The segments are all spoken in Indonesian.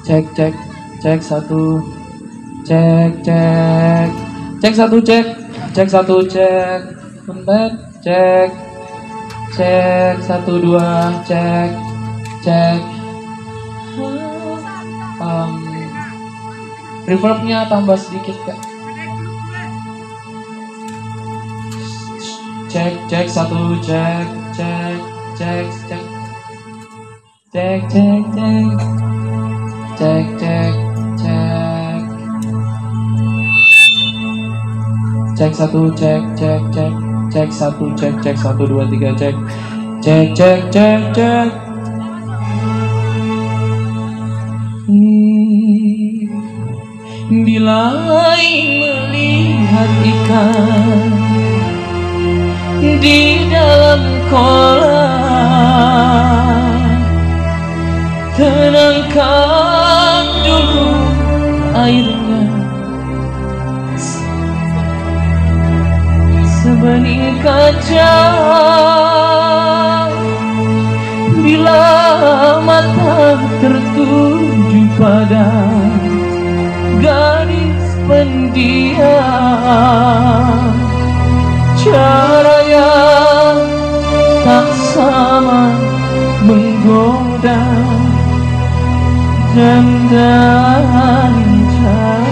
Cek cek cek satu, cek cek cek satu, cek satu, cek bentar, cek satu dua, cek reverbnya tambah sedikit kak. Cek satu, cek cek satu, cek satu, cek 1 2 3, cek bila melihat ikan di dalam kolam, tenangkan dulu airnya, sebening kaca. Bila mata tertuju pada gadis pendiam, caranya tak sama menggoda dan lincah.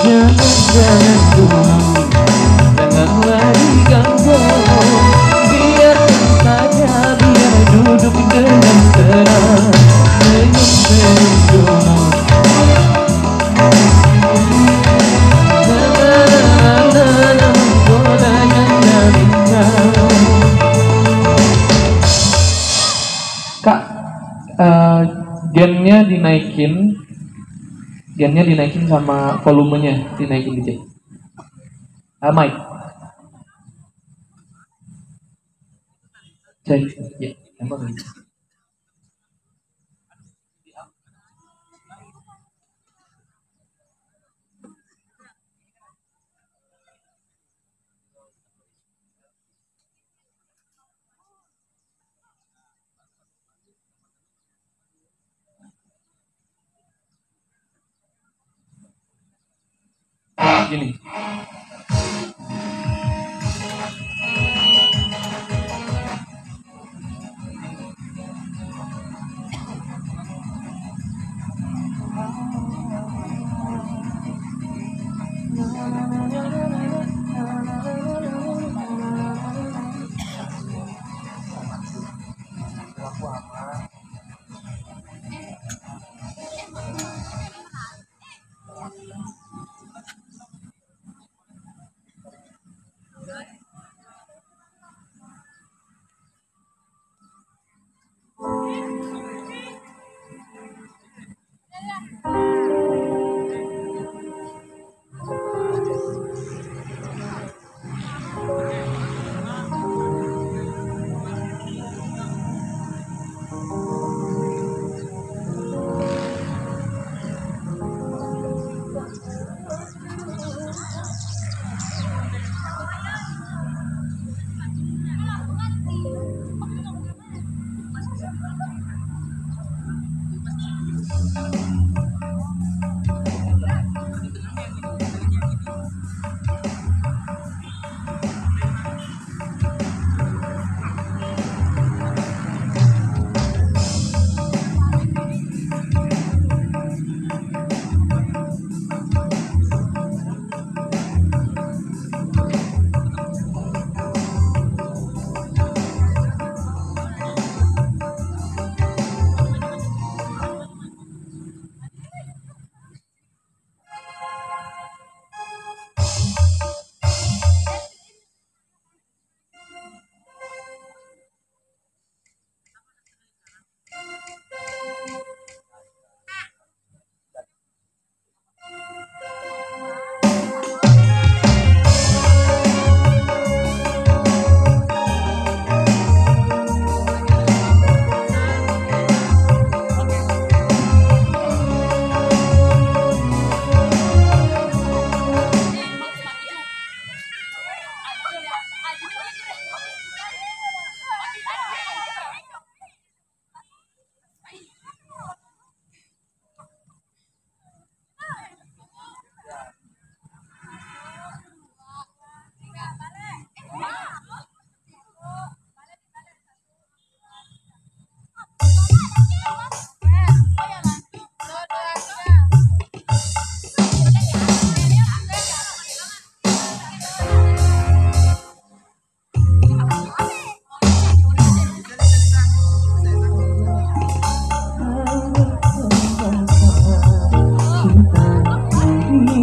Jangan dulu, janganlah diganggu, biar saja, biar duduk dengan tenang, senyum dulu. Kak, gennya dinaikin sama volumenya dinaikin dikit. Mic. Cek. Ya, emang gitu. Gini.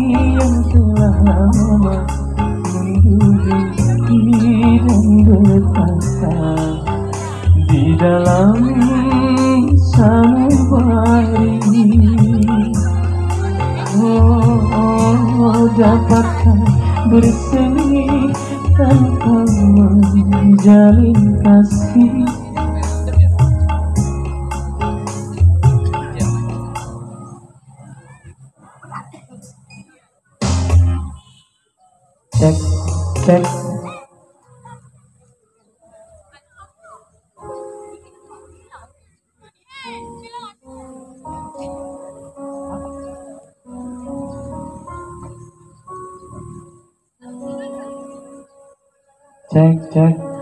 yang telah lama menduduki dan bertahta di dalam sanubari. Oh, dapatkah bersemi tanpa menjalin kasih? Cek, cek. Cek, cek.